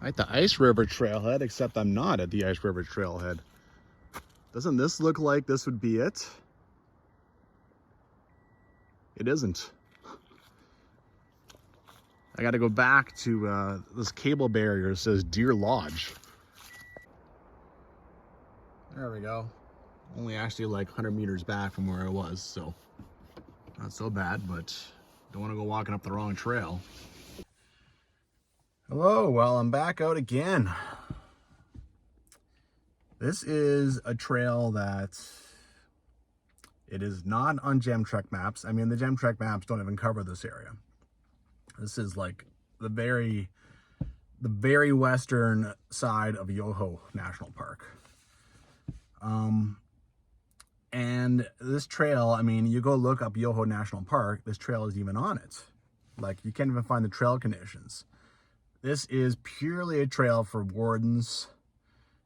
At the Ice River Trailhead, except I'm not at the Ice River Trailhead. Doesn't this look like this would be it? It isn't. I gotta go back to this cable barrier that says Deer Lodge. There we go. Only actually like 100 meters back from where I was, so not so bad, but don't want to go walking up the wrong trail. Hello, well, I'm back out again. This is a trail that it is not on GemTrek maps. I mean, the GemTrek maps don't even cover this area. This is like the very western side of Yoho National Park. And this trail, I mean, you go look up Yoho National Park, this trail is even on it. Like, you can't even find the trail conditions. This is purely a trail for wardens.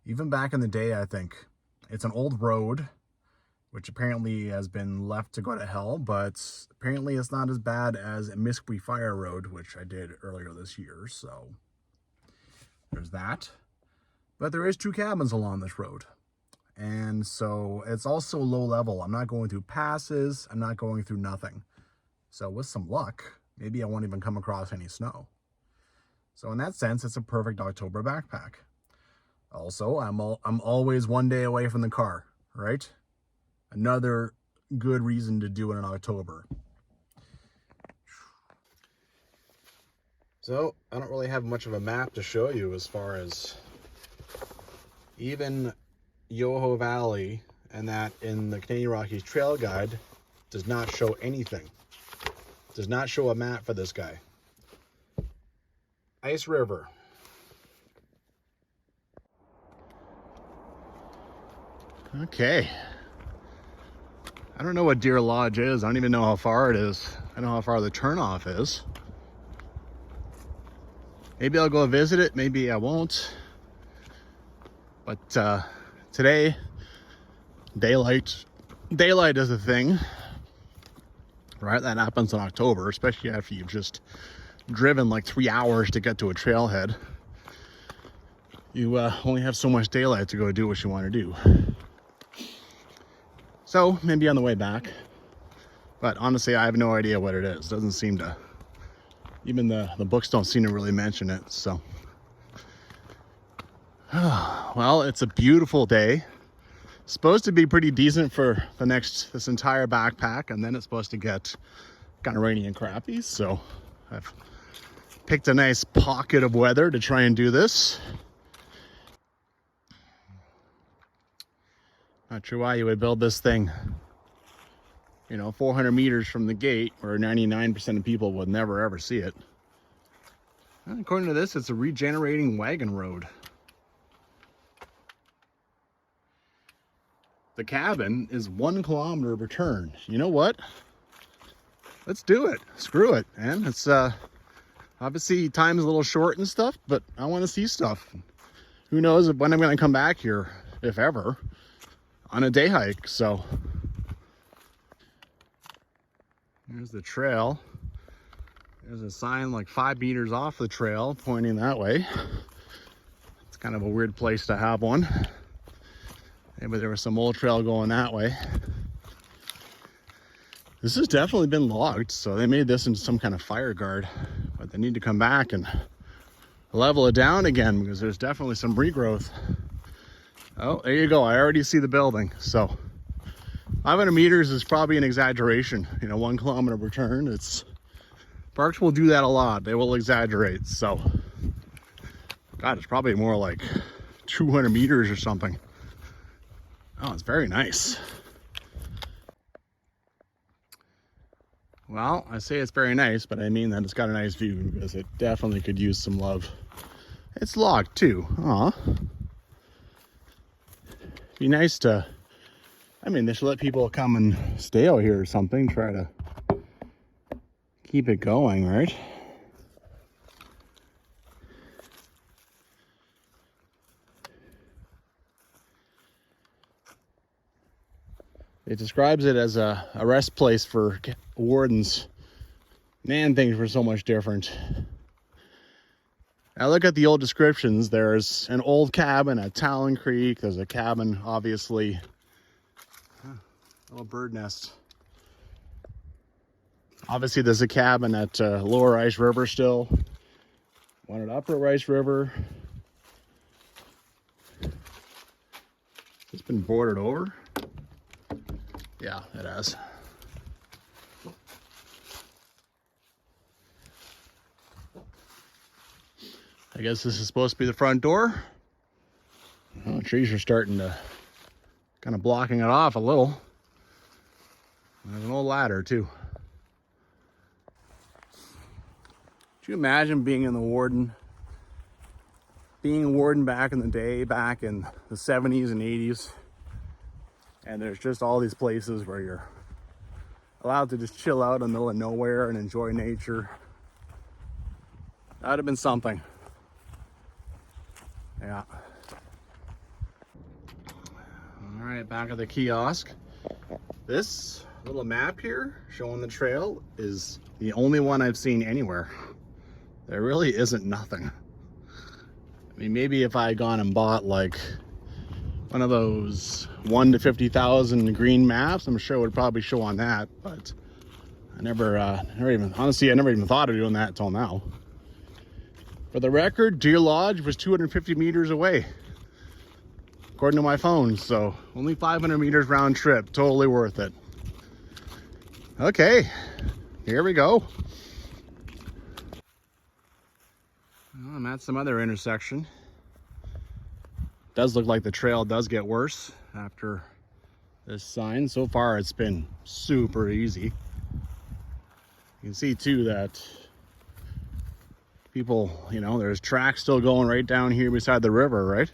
Even back in the day, I think. It's an old road, which apparently has been left to go to hell, but apparently it's not as bad as a Misquey Fire Road, which I did earlier this year, so there's that. But there is 2 cabins along this road. And so it's also low level. I'm not going through passes. I'm not going through nothing. So with some luck, maybe I won't even come across any snow. So in that sense, it's a perfect October backpack. Also, I'm always one day away from the car, right? Another good reason to do it in October. So I don't really have much of a map to show you as far as even Yoho Valley, and that in the Canadian Rockies Trail Guide does not show anything. Does not show a map for this guy. Ice River. Okay. I don't know what Deer Lodge is. I don't even know how far it is. I don't know how far the turnoff is. Maybe I'll go visit it. Maybe I won't. But today, daylight is a thing, right? That happens in October, especially after you've just driven like 3 hours to get to a trailhead. You only have so much daylight to go do what you want to do. So maybe on the way back, but honestly, I have no idea what it is. Doesn't seem to, even the books don't seem to really mention it. So, well, it's a beautiful day. Supposed to be pretty decent for this entire backpack, and then it's supposed to get kind of rainy and crappy. So I've picked a nice pocket of weather to try and do this. Not sure why you would build this thing, 400 meters from the gate where 99% of people would never ever see it. And according to this, it's a regenerating wagon road. The cabin is 1 kilometer return. You know what? Let's do it. Screw it, man. It's obviously time's a little short and stuff, but I want to see stuff. Who knows when I'm going to come back here, if ever, on a day hike. So there's the trail. There's a sign like 5 meters off the trail pointing that way. It's kind of a weird place to have one. Maybe there was some old trail going that way. This has definitely been logged, so they made this into some kind of fire guard, but they need to come back and level it down again because there's definitely some regrowth. Oh, there you go. I already see the building. So 500 meters is probably an exaggeration. 1 kilometer return. Parks will do that a lot. They will exaggerate. So, God, it's probably more like 200 meters or something. Oh, it's very nice. Well, I say it's very nice, but I mean that it's got a nice view because it definitely could use some love. It's locked too. Aw. Be nice to, they should let people come and stay out here or something, try to keep it going, right? It describes it as a rest place for wardens. Man, things were so much different. Now look at the old descriptions. There's an old cabin at Talon Creek. There's a cabin, obviously. Little bird nest. Obviously there's a cabin at Lower Ice River still. One at Upper Ice River. It's been boarded over. Yeah, it has. I guess this is supposed to be the front door. Well, the trees are starting to kind of blocking it off a little. There's an old ladder too. Could you imagine being in the Warden? Being a warden back in the day, back in the 70s and 80s. And there's just all these places where you're allowed to just chill out in the middle of nowhere and enjoy nature. That would have been something. Yeah. All right, back at the kiosk. This little map here showing the trail is the only one I've seen anywhere. There really isn't nothing. I mean, maybe if I had gone and bought like one of those 1 to 50,000 green maps, I'm sure it would probably show on that, but I never even thought of doing that until now. For the record, Deer Lodge was 250 meters away, according to my phone, so only 500 meters round trip, totally worth it. Okay, here we go. Well, I'm at some other intersection. Does look like the trail does get worse after this sign. So far it's been super easy. You can see too that people, you know, there's tracks still going right down here beside the river, right?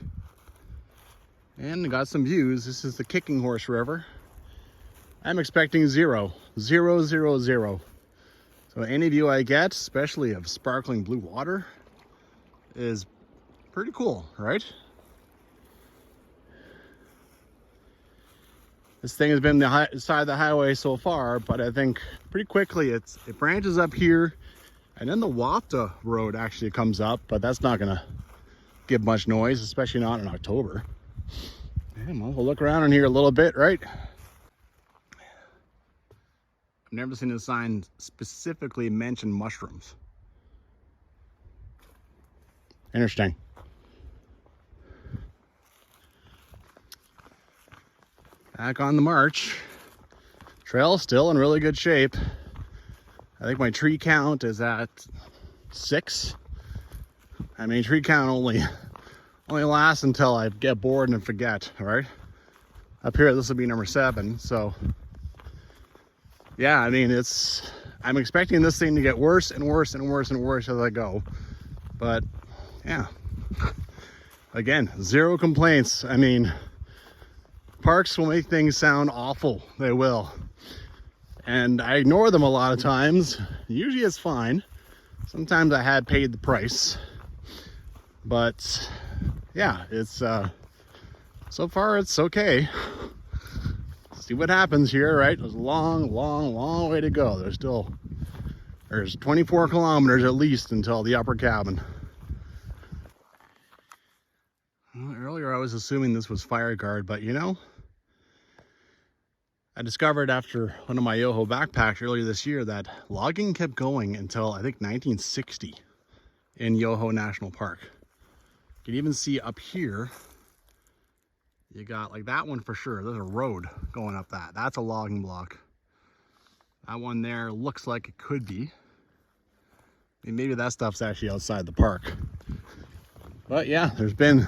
And got some views. This is the Kicking Horse River. I'm expecting 0, 0, 0, 0. So any view I get, especially of sparkling blue water, is pretty cool, right? This thing has been the side of the highway so far, but I think pretty quickly it branches up here, and then the Wapta Road actually comes up, but that's not gonna give much noise, especially not in October. And we'll look around in here a little bit, right? I've never seen a sign specifically mention mushrooms. Interesting. Back on the march. Trail still in really good shape. I think my tree count is at 6. I mean, tree count only lasts until I get bored and forget, right? Up here, this will be number 7. So yeah, I mean, I'm expecting this thing to get worse and worse and worse and worse as I go. But yeah, again, 0 complaints. I mean, parks will make things sound awful. They will. And I ignore them a lot of times. Usually it's fine. Sometimes I had paid the price. But yeah, it's so far it's okay. See what happens here, right? There's a long way to go. There's 24 kilometers at least until the upper cabin. Well, earlier I was assuming this was fire guard, but you know, I discovered after one of my Yoho backpacks earlier this year that logging kept going until I think 1960 in Yoho National Park. You can even see up here, you got like that one for sure. There's a road going up that. That's a logging block. That one there looks like it could be. I mean, maybe that stuff's actually outside the park. But yeah, there's been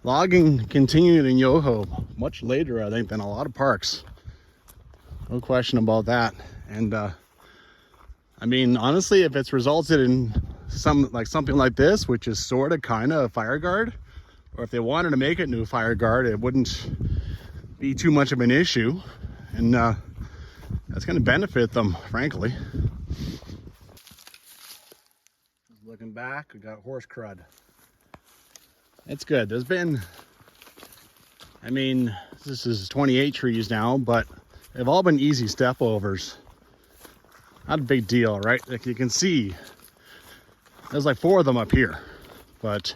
logging continued in Yoho much later, I think, than a lot of parks. No question about that. And I mean, honestly, if it's resulted in something like this, which is sort of kind of a fire guard, or if they wanted to make it into a fire guard, it wouldn't be too much of an issue. And that's going to benefit them, frankly. Looking back, we got horse crud. It's good. There's been, I mean, this is 28 trees now, but they've all been easy step overs. Not a big deal, right? Like you can see, There's like 4 of them up here. But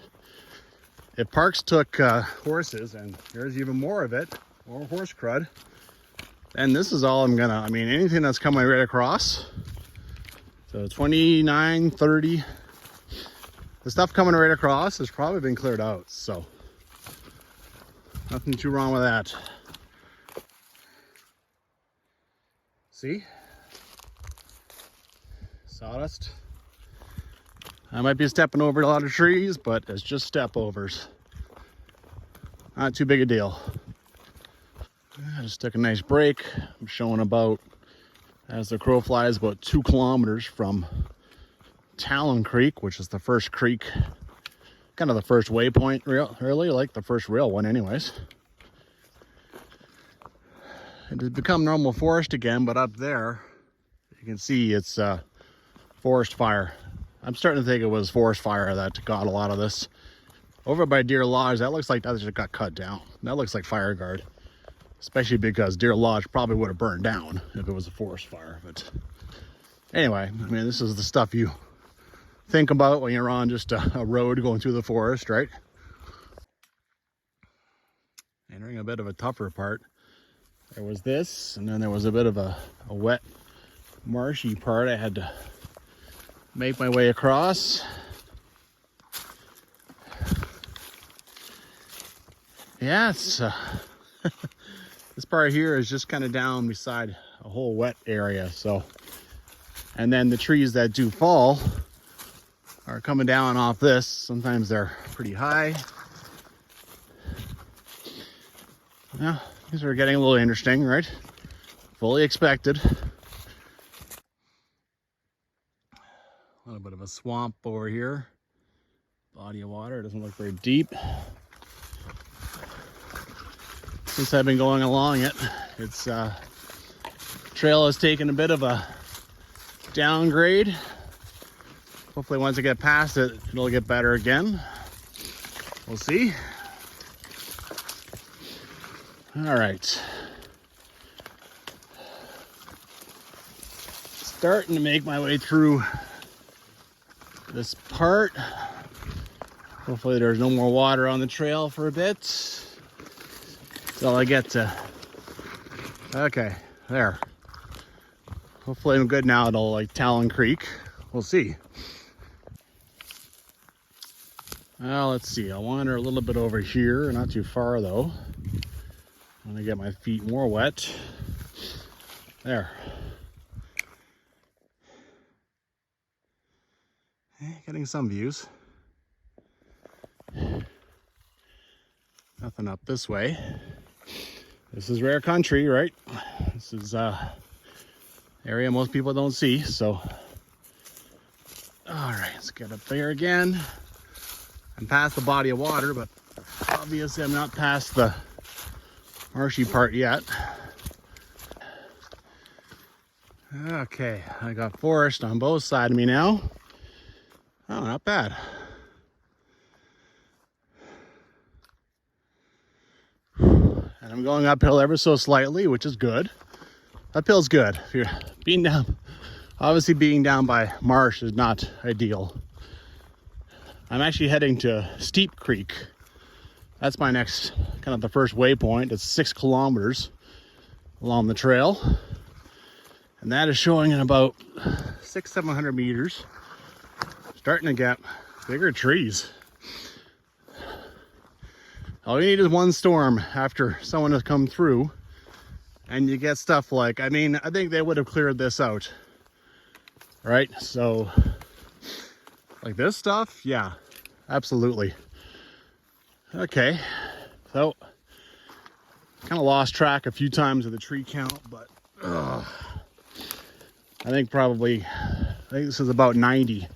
if parks took horses, and there's even more of it, more horse crud, then this is all I'm gonna, I mean, anything that's coming right across. So 29, 30. The stuff coming right across has probably been cleared out, so nothing too wrong with that. See? Sawdust. I might be stepping over a lot of trees, but it's just step overs. Not too big a deal. I just took a nice break. I'm showing about, as the crow flies, about 2 kilometers from Talon Creek, which is the first creek, kind of the first waypoint, really, like the first real one anyways. It has become normal forest again, but up there, you can see it's forest fire. I'm starting to think it was forest fire that got a lot of this. Over by Deer Lodge, that looks like that just got cut down. That looks like fire guard, especially because Deer Lodge probably would have burned down if it was a forest fire. But anyway, I mean, this is the stuff you think about when you're on just a road going through the forest, right? Entering a bit of a tougher part. There was this, and then there was a bit of a wet, marshy part I had to make my way across. Yeah, it's this part here is just kind of down beside a whole wet area. So, and then the trees that do fall are coming down off this. Sometimes they're pretty high. Yeah, these are getting a little interesting, right? Fully expected. A little bit of a swamp over here. Body of water. It doesn't look very deep. Since I've been going along it, it's trail has taken a bit of a downgrade. Hopefully once I get past it, it'll get better again. We'll see. All right. Starting to make my way through this part. Hopefully there's no more water on the trail for a bit. Till I get to, okay, there. Hopefully I'm good now to like Talon Creek. We'll see. Well, let's see. I'll wander a little bit over here, not too far though. I'm gonna get my feet more wet. There. Getting some views. Nothing up this way. This is rare country, right? This is area most people don't see, so. All right, let's get up there again. I'm past the body of water, but obviously I'm not past the marshy part yet. Okay, I got forest on both sides of me now. Oh, not bad. And I'm going uphill ever so slightly, which is good. Uphill's good. If you're being down, obviously being down by marsh is not ideal. I'm actually heading to Steep Creek. That's my next, kind of the first waypoint. It's 6 kilometers along the trail. And that is showing in about 600-700 meters. Starting to get bigger trees. All you need is one storm after someone has come through and you get stuff like, I mean, I think they would have cleared this out, right? So like this stuff, yeah, absolutely. Okay, so kind of lost track a few times of the tree count, but I think this is about 90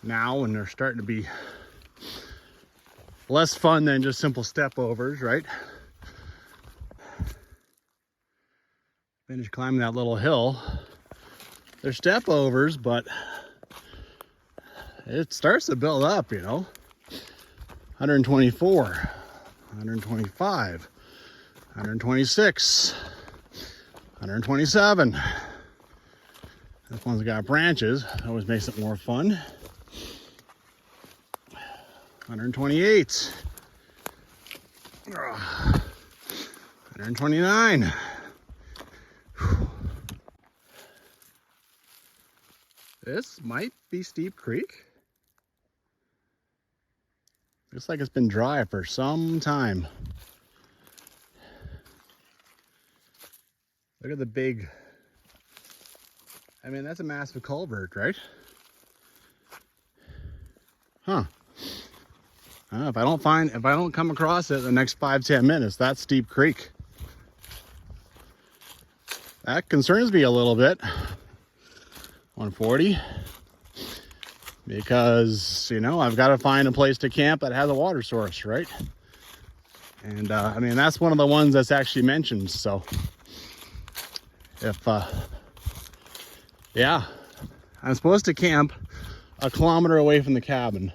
now, and they're starting to be less fun than just simple step overs, right? Finished climbing that little hill. They're step overs, but it starts to build up, you know. 124, 125, 126, 127. This one's got branches. That always makes it more fun. 128. 129. This might be Steep Creek. Looks like it's been dry for some time. Look at the big, I mean, that's a massive culvert, right? Huh. If I don't come across it in the next 5-10 minutes, that's Steep Creek. That concerns me a little bit. 140. Because, you know, I've got to find a place to camp that has a water source, right? And, I mean, that's one of the ones that's actually mentioned, so. If, yeah. I'm supposed to camp a kilometer away from the cabin.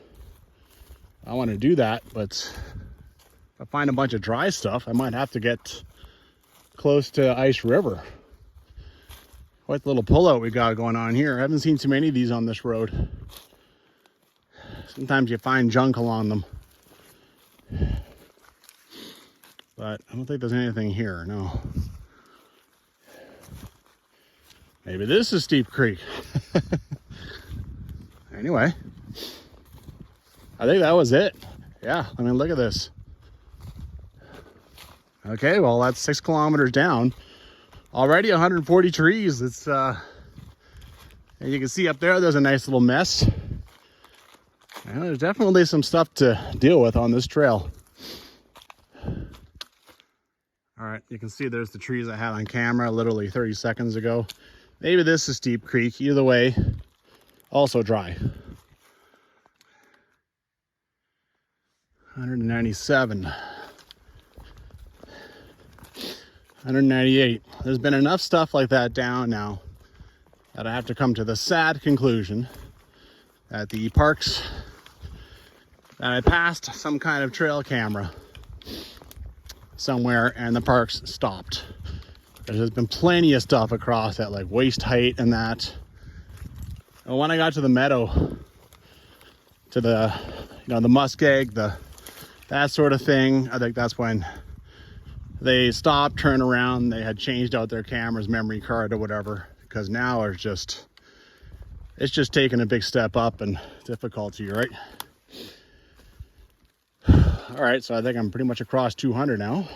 I want to do that, but if I find a bunch of dry stuff, I might have to get close to Ice River. Quite the little pullout we got going on here. I haven't seen too many of these on this road. Sometimes you find junk along them. But I don't think there's anything here, no. Maybe this is Steep Creek. Anyway. I think that was it. Yeah, I mean, look at this. Okay, well, that's 6 kilometers down. Already 140 trees. It's, and you can see up there, there's a nice little mess. And there's definitely some stuff to deal with on this trail. All right, you can see there's the trees I had on camera literally 30 seconds ago. Maybe this is Steep Creek. Either way, also dry. 197. 198. There's been enough stuff like that down now that I have to come to the sad conclusion that the parks that I passed some kind of trail camera somewhere and the parks stopped. There's been plenty of stuff across at like waist height and that. And when I got to the meadow, to the, you know, the muskeg, that sort of thing, I think that's when they stopped, turned around, they had changed out their camera's memory card or whatever, because now it's just taking a big step up in difficulty, right? All right, so I think I'm pretty much across 200 now.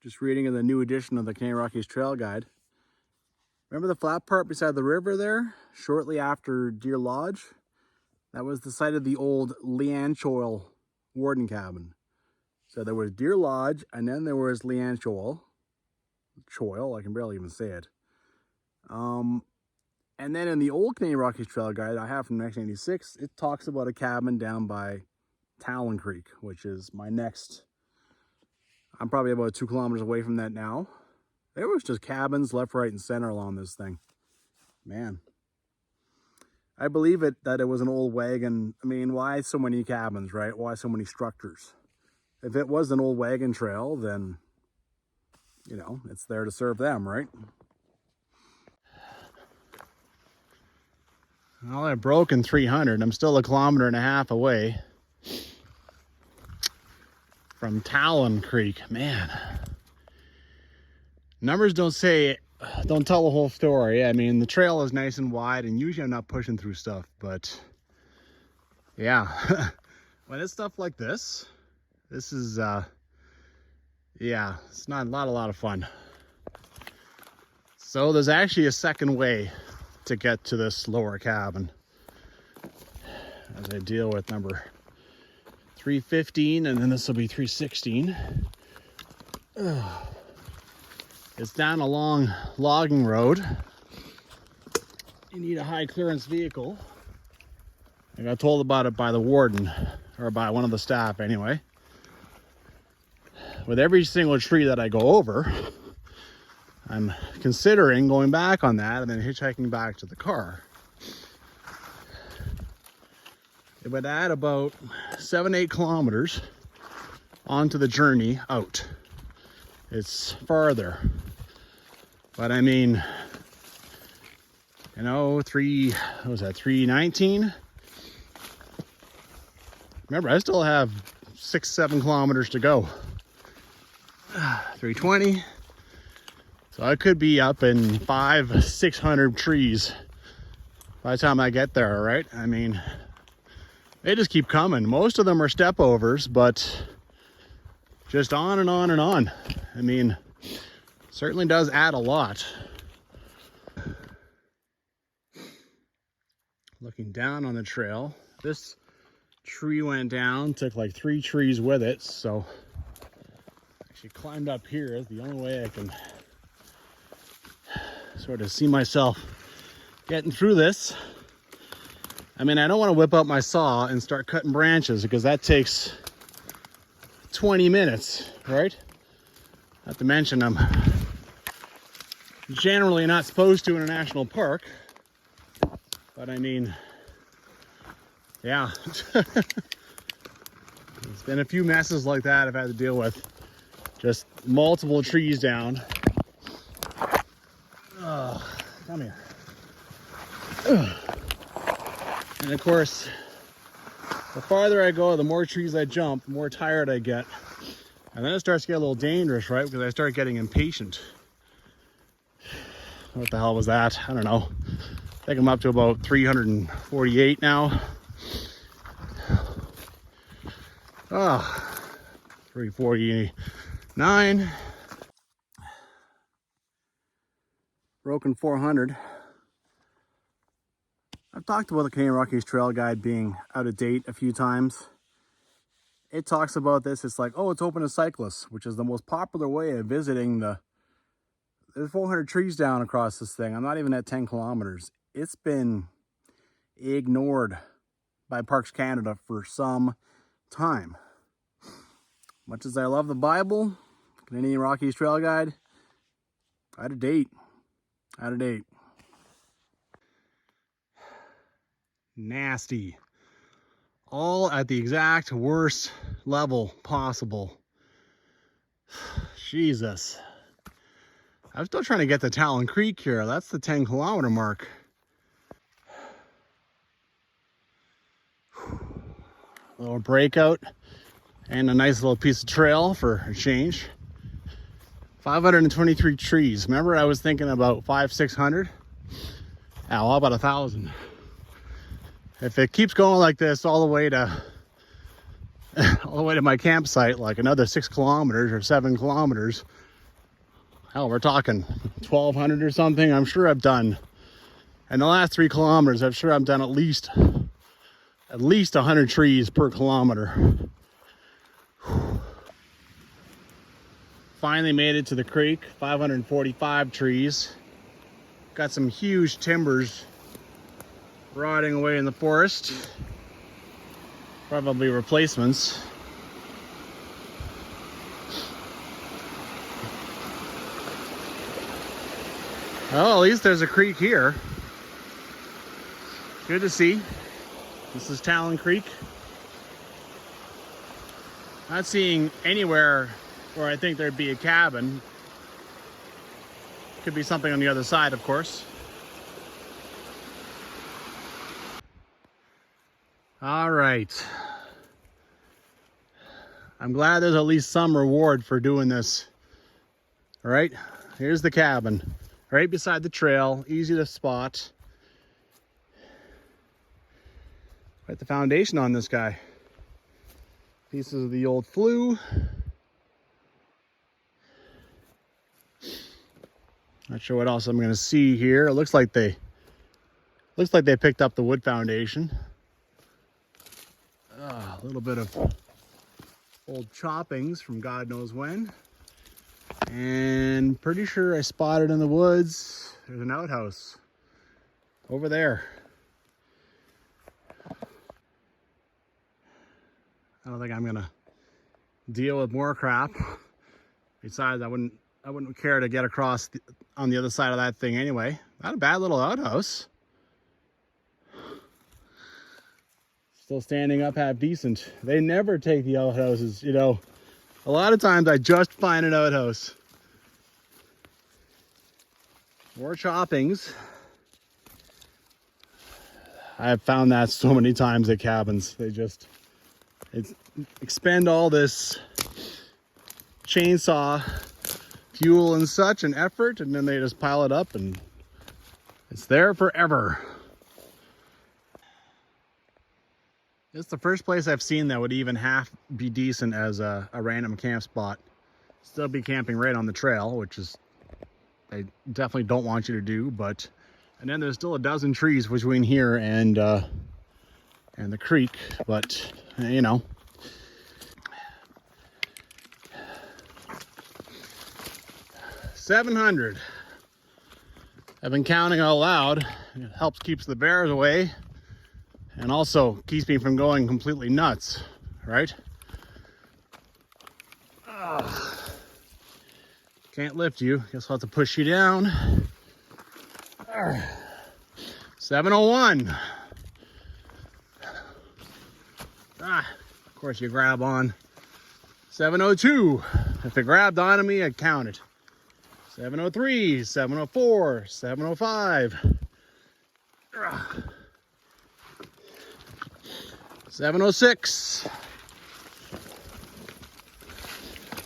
Just reading in the new edition of the Canadian Rockies Trail Guide. Remember the flat part beside the river there, shortly after Deer Lodge? That was the site of the old Leanne Choil warden cabin. So there was Deer Lodge, and then there was Leanne Choil. I can barely even say it. And then in the old Canadian Rockies Trail Guide I have from 1986, it talks about a cabin down by Talon Creek, which is my next. I'm probably about 2 kilometers away from that now. There was just cabins left, right, and center along this thing. Man. I believe that it was an old wagon. I mean, why so many cabins, right? Why so many structures? If it was an old wagon trail, then, you know, it's there to serve them, right? Well, I broke in 300. I'm still 1.5 kilometers away from Talon Creek. Man. Numbers don't tell the whole story. I mean, the trail is nice and wide, and usually I'm not pushing through stuff, but yeah. When it's stuff like this is, yeah, it's not a lot of fun. So there's actually a second way to get to this lower cabin as I deal with number 315, and then this will be 316. It's down a long logging road. You need a high clearance vehicle. I got told about it by the warden, or by one of the staff anyway. With every single tree that I go over, I'm considering going back on that and then hitchhiking back to the car. It would add about 7-8 kilometers onto the journey out. It's farther. But I mean, you know, 319? Remember, I still have 6-7 kilometers to go. 320. So I could be up in 500-600 trees by the time I get there, right? I mean, they just keep coming. Most of them are step overs, but just on and on and on. I mean, certainly does add a lot. Looking down on the trail, this tree went down, took like 3 trees with it, so actually climbed up here. Is the only way I can sort of see myself getting through this. I mean, I don't want to whip out my saw and start cutting branches because that takes 20 minutes, right? Not to mention I'm generally not supposed to in a national park. But I mean, yeah. There's been a few messes like that I've had to deal with. Just multiple trees down. Come here. And of course, the farther I go, the more trees I jump, the more tired I get. And then it starts to get a little dangerous, right? Because I start getting impatient. What the hell was that? I don't know. I think I'm up to about 348 now. 349. Broken 400. I've talked about the Canadian Rockies Trail Guide being out of date a few times. It talks about this. It's like, oh, it's open to cyclists, which is the most popular way of visiting there's 400 trees down across this thing. I'm not even at 10 kilometers. It's been ignored by Parks Canada for some time. Much as I love the Bible, Canadian Rockies Trail Guide, out of date. Out of date. Nasty. All at the exact worst level possible. Jesus. I'm still trying to get to Talon Creek here. That's the 10-kilometer mark. A little breakout and a nice little piece of trail for a change. 523 trees. Remember, I was thinking about 500-600. How about 1,000? If it keeps going like this all the way to my campsite, like another 6 kilometers or 7 kilometers, hell, we're talking 1,200 or something. I'm sure I've done. And the last 3 kilometers, I'm sure I've done at least 100 trees per kilometer. Finally made it to the creek. 545 trees. Got some huge timbers rotting away in the forest. Probably replacements. Well, at least there's a creek here. Good to see. This is Talon Creek. Not seeing anywhere where I think there'd be a cabin. Could be something on the other side, of course. All right. I'm glad there's at least some reward for doing this. All right, here's the cabin. Right beside the trail, easy to spot. Quite the foundation on this guy. Pieces of the old flue. Not sure what else I'm gonna see here. It looks like they picked up the wood foundation. A little bit of old choppings from God knows when. And pretty sure I spotted in the woods, there's an outhouse over there. I don't think I'm gonna deal with more crap. Besides, I wouldn't care to get across on the other side of that thing anyway. Not a bad little outhouse. Still standing up half decent. They never take the outhouses, you know. A lot of times I just find an outhouse. More choppings. I've found that so many times at cabins. They just expend all this chainsaw fuel and such and effort, and then they just pile it up and it's there forever. It's the first place I've seen that would even half be decent as a random camp spot. Still be camping right on the trail, which is I definitely don't want you to do, but and then there's still a dozen trees between here and the creek, but you know. $700. I've been counting out loud. It helps keeps the bears away and also keeps me from going completely nuts, right? Can't lift you. Guess I'll have to push you down. 701. Of course you grab on. 702. If it grabbed onto me, I'd count it. 703, 704, 705. 706.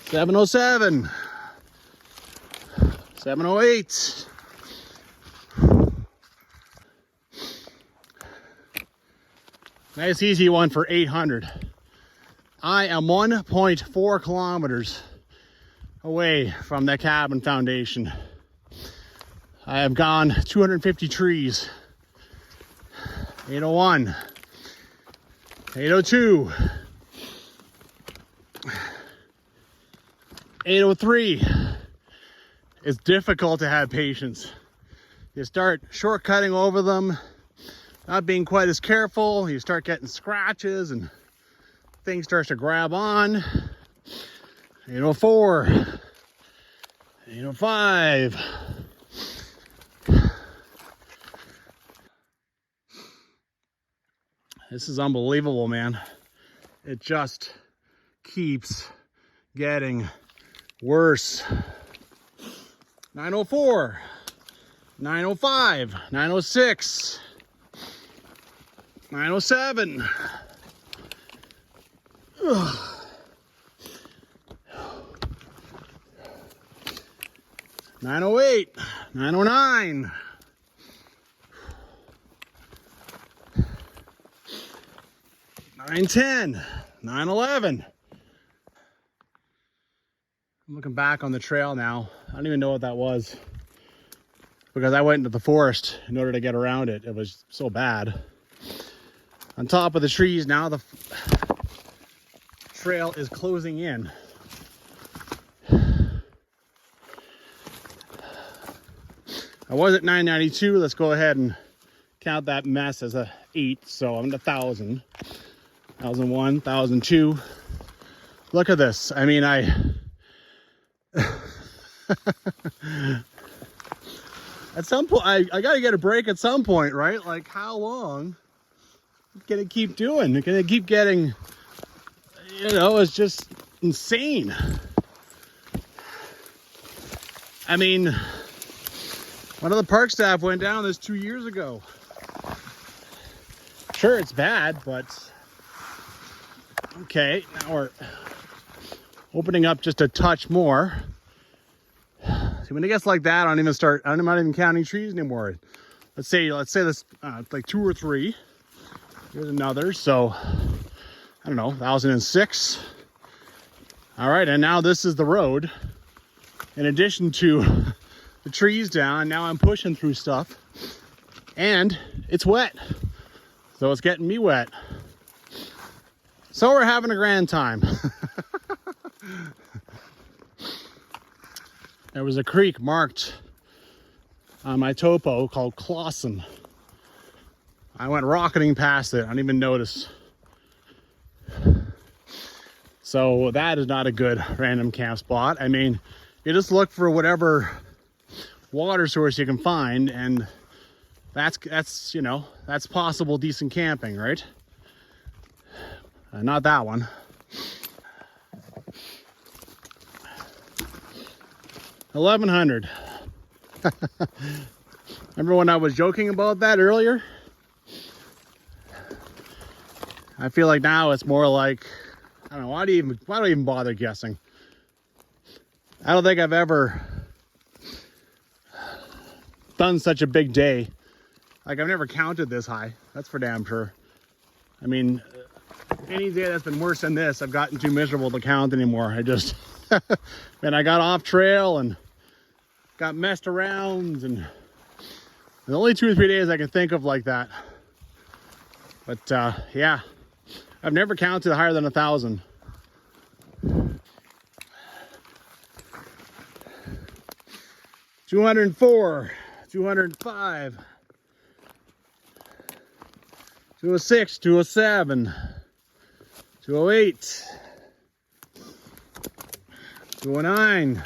707. 708. Nice easy one for 800. I am 1.4 kilometers away from the cabin foundation. I have gone 250 trees. 801. 802. 803. It's difficult to have patience. You start shortcutting over them, not being quite as careful, you start getting scratches and things starts to grab on. 804. 805. This is unbelievable, man. It just keeps getting worse. 904. 905. 906. 907. Ugh. 908, 909, 910, 911. I'm looking back on the trail now. I don't even know what that was because I went into the forest in order to get around it. It was so bad. On top of the trees now, the trail is closing in. I was at 992. Let's go ahead and count that mess as a 8. So I'm at 1,000. 1,001, 1,002. Look at this. I mean, at some point, I got to get a break at some point, right? Like, how long can it keep doing? Can it keep getting, you know, it's just insane. I mean, one of the park staff went down this 2 years ago. Sure, it's bad, but okay, now we're opening up just a touch more. See, when it gets like that, I'm not even counting trees anymore. Let's say this like 2 or 3. Here's another, so I don't know, 1,006. All right, and now this is the road. In addition to the trees down, now I'm pushing through stuff and it's wet, so it's getting me wet, so we're having a grand time. There was a creek marked on my topo called Clawson. I went rocketing past it. I didn't even notice. So that is not a good random camp spot. I mean, you just look for whatever water source you can find, and that's you know, that's possible decent camping, right? Not that one. $1,100. Remember when I was joking about that earlier? I feel like now it's more like, I don't know, why do I even bother guessing? I don't think I've ever done such a big day. Like, I've never counted this high. That's for damn sure. I mean, any day that's been worse than this, I've gotten too miserable to count anymore. I just, man, I got off trail and got messed around, and there's only 2 or 3 days I can think of like that. But yeah, I've never counted higher than 1,000. 204, 205, 206, 207, 208, 209. In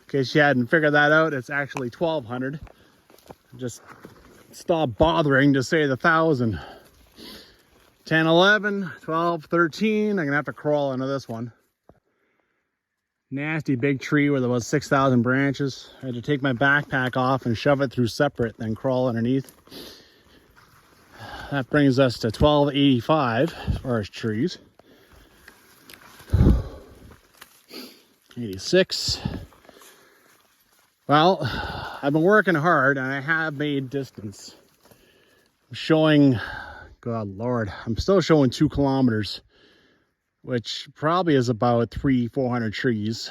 case you hadn't figured that out, it's actually 1,200. Just stop bothering to say the 1,000. 10, 11, 12, 13. I'm gonna have to crawl into this one. Nasty big tree with about 6,000 branches. I had to take my backpack off and shove it through separate, then crawl underneath. That brings us to 1285 as far as trees. 86. Well, I've been working hard and I have made distance. I'm showing, God Lord, I'm still showing 2 kilometers, which probably is about 300-400 trees,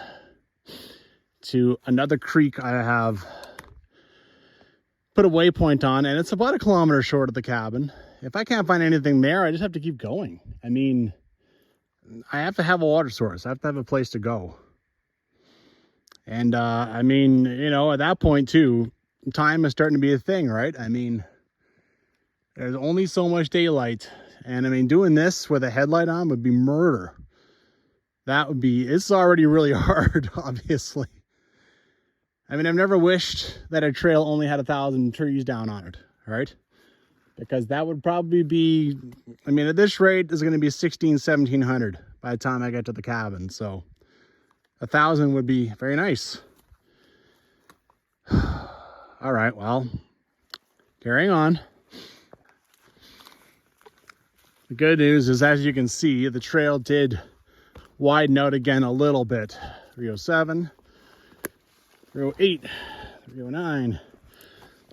to another creek I have put a waypoint on, and it's about 1 kilometer short of the cabin. If I can't find anything there, I just have to keep going. I mean, I have to have a water source. I have to have a place to go. And I mean, you know, at that point too, time is starting to be a thing, right? I mean, there's only so much daylight. And I mean, doing this with a headlight on would be murder. That would be, it's already really hard, obviously. I mean, I've never wished that a trail only had 1,000 trees down on it, right? Because that would probably be, I mean, at this rate, it's going to be 1,700 by the time I get to the cabin. So 1,000 would be very nice. All right, well, carrying on. The good news is, as you can see, the trail did widen out again a little bit. 307, 308, 309,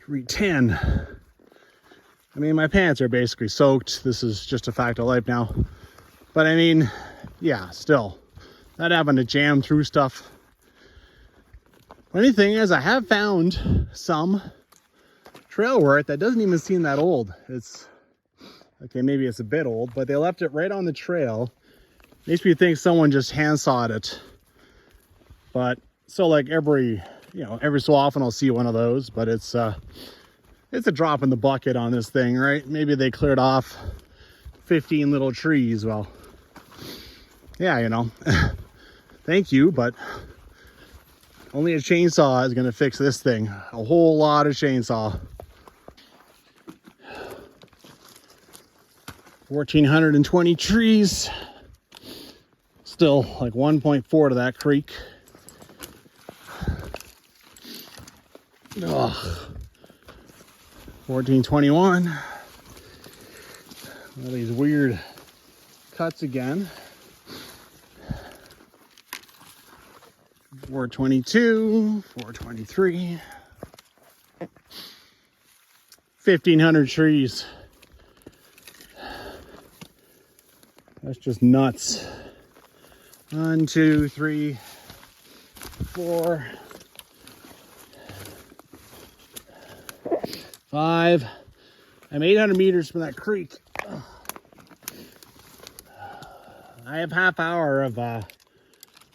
310. I mean, my pants are basically soaked. This is just a fact of life now. But I mean, yeah, still, not having to jam through stuff. Funny thing is, I have found some trail work that doesn't even seem that old. It's, okay, maybe it's a bit old, but they left it right on the trail. Makes me think someone just hand-sawed it. But, so like every so often I'll see one of those, but it's a drop in the bucket on this thing, right? Maybe they cleared off 15 little trees. Well, yeah, you know, thank you, but only a chainsaw is going to fix this thing. A whole lot of chainsaw. 1,420 trees. Still like 1.4 to that creek. Ugh. 1421. All these weird cuts again. 422, 423. 1,500 trees. That's just nuts. 1, 2, 3, 4, 5. I'm 800 meters from that creek. I have half hour of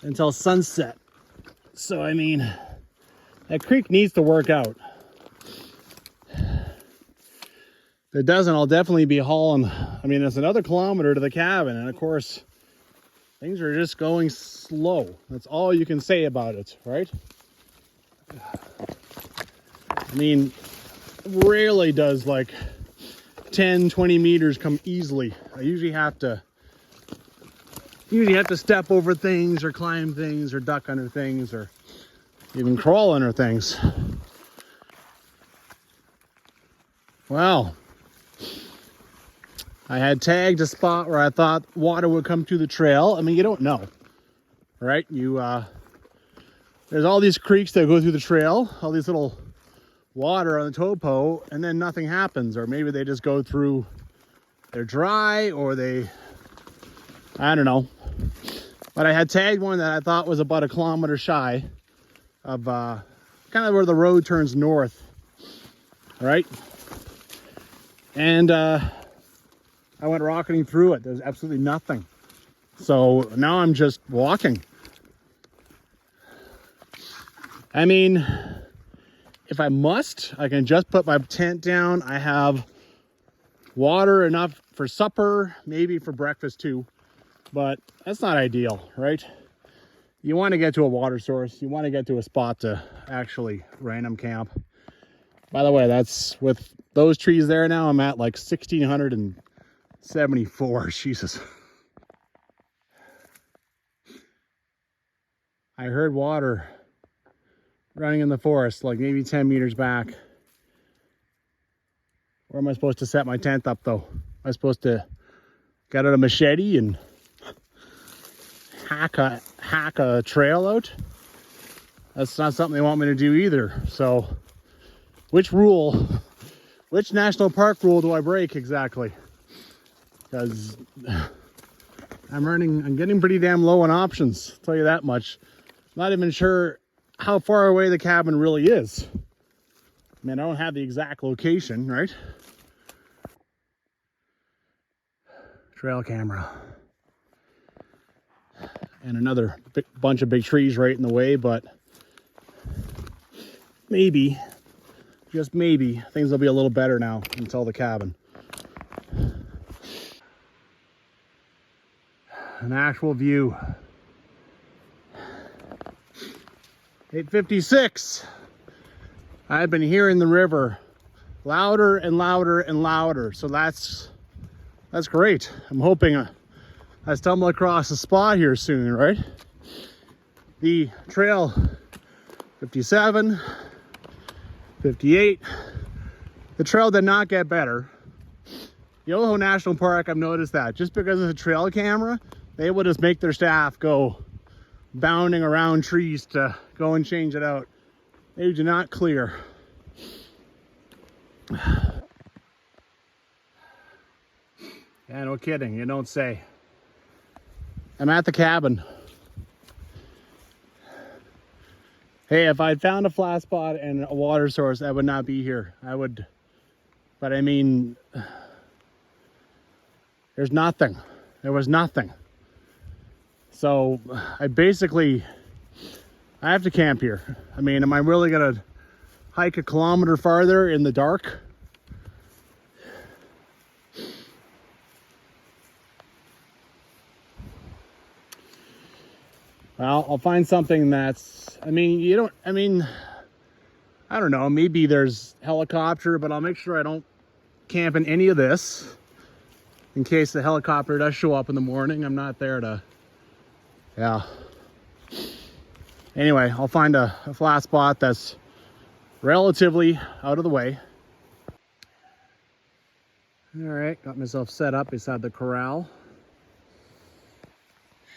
until sunset. So I mean, that creek needs to work out. If it doesn't, I'll definitely be hauling. I mean, it's another kilometer to the cabin, and of course, things are just going slow. That's all you can say about it, right? I mean, rarely does like 10, 20 meters come easily. I usually have to step over things or climb things or duck under things or even crawl under things. Wow. I had tagged a spot where I thought water would come to the trail. I mean, you don't know, right? There's all these creeks that go through the trail, all these little water on the topo, and then nothing happens. Or maybe they just go through, they're dry, or I don't know. But I had tagged one that I thought was about 1 kilometer shy of kind of where the road turns north, right? And I went rocketing through it. There's absolutely nothing. So now I'm just walking. I mean, if I must, I can just put my tent down. I have water enough for supper, maybe for breakfast too, but that's not ideal, right? You want to get to a water source. You want to get to a spot to actually random camp. By the way, that's with those trees there now, I'm at like 1,674. Jesus. I heard water running in the forest, like maybe 10 meters back. Where am I supposed to set my tent up though? Am I supposed to get out a machete and hack a trail out? That's not something they want me to do either. So which national park rule do I break exactly? Because I'm getting pretty damn low on options, I'll tell you that much. Not even sure how far away the cabin really is. I mean, I don't have the exact location, right? Trail camera. And another bunch of big trees right in the way, but maybe, just maybe, things will be a little better now until the cabin. An actual view. 8:56. I've been hearing the river louder and louder and louder, so that's great. I'm hoping I stumble across a spot here soon, right? The trail 57, 58. The trail did not get better. Yoho National Park, I've noticed that just because of the trail camera, they would just make their staff go bounding around trees to go and change it out. They do not clear. Yeah, no kidding, you don't say. I'm at the cabin. Hey, if I'd found a flat spot and a water source, I would not be here. I would, but I mean, there's nothing. There was nothing. So I have to camp here. I mean, am I really gonna hike 1 kilometer farther in the dark? Well, I'll find something that's, I don't know, maybe there's helicopter, but I'll make sure I don't camp in any of this in case the helicopter does show up in the morning. I'm not there to, yeah. Anyway, I'll find a flat spot that's relatively out of the way. All right, got myself set up beside the corral.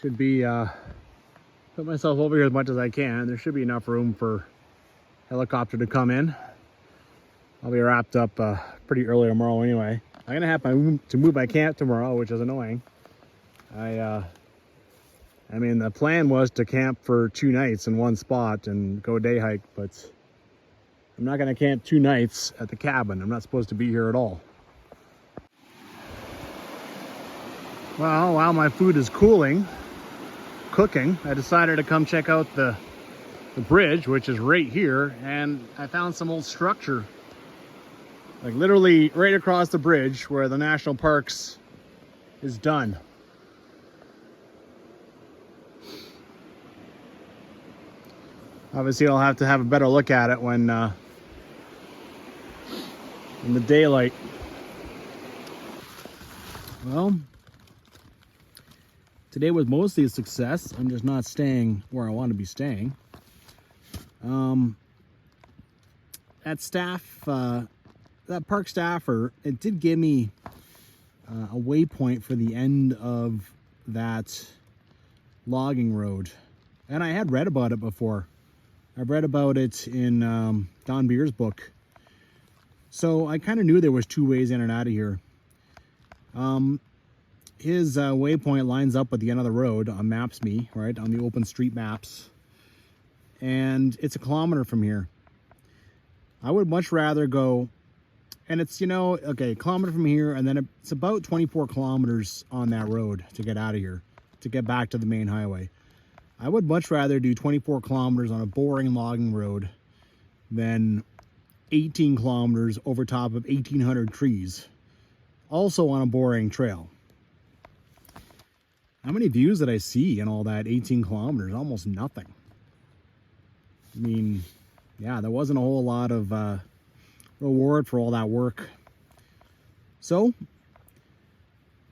Should be, put myself over here as much as I can. There should be enough room for helicopter to come in. I'll be wrapped up pretty early tomorrow anyway. I'm gonna have to move my camp tomorrow, which is annoying. I mean, the plan was to camp for 2 nights in one spot and go day hike, but I'm not gonna camp 2 nights at the cabin. I'm not supposed to be here at all. Well, while my food is cooking, I decided to come check out the bridge, which is right here, and I found some old structure, like literally right across the bridge where the national parks is done. Obviously, I'll have to have a better look at it when in the daylight. Well, today was mostly a success. I'm just not staying where I want to be staying. That park staffer, it did give me a waypoint for the end of that logging road. And I had read about it before. I've read about it in Don Beer's book. So I kind of knew there was 2 ways in and out of here. His waypoint lines up at the end of the road on Maps.me, right, on the open street maps. And it's 1 kilometer from here. I would much rather go, and it's, you know, okay, 1 kilometer from here, and then it's about 24 kilometers on that road to get out of here, to get back to the main highway. I would much rather do 24 kilometers on a boring logging road than 18 kilometers over top of 1,800 trees, also on a boring trail. How many views did I see in all that 18 kilometers? Almost nothing. I mean, yeah, there wasn't a whole lot of reward for all that work. So,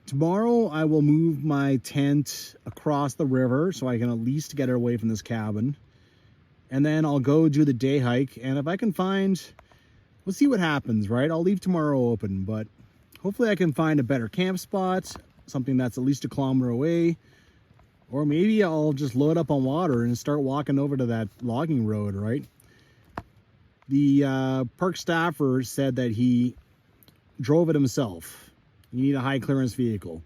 tomorrow I will move my tent across the river so I can at least get it away from this cabin. And then I'll go do the day hike. And if I can find, we'll see what happens, right? I'll leave tomorrow open, but hopefully I can find a better camp spot, something that's at least 1 kilometer away. Or maybe I'll just load up on water and start walking over to that logging road, right? The park staffer said that he drove it himself. You need a high clearance vehicle.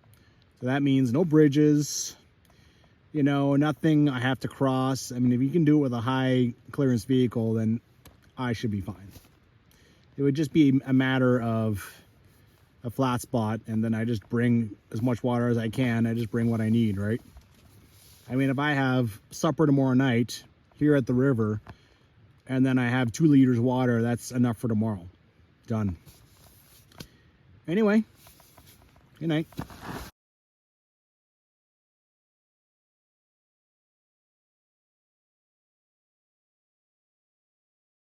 So that means no bridges, you know, nothing I have to cross. I mean, if you can do it with a high clearance vehicle, then I should be fine. It would just be a matter of a flat spot, and then I just bring as much water as I can. I just bring what I need, right? I mean, if I have supper tomorrow night here at the river, and then I have 2 liters of water, that's enough for tomorrow. Done. Anyway, good night.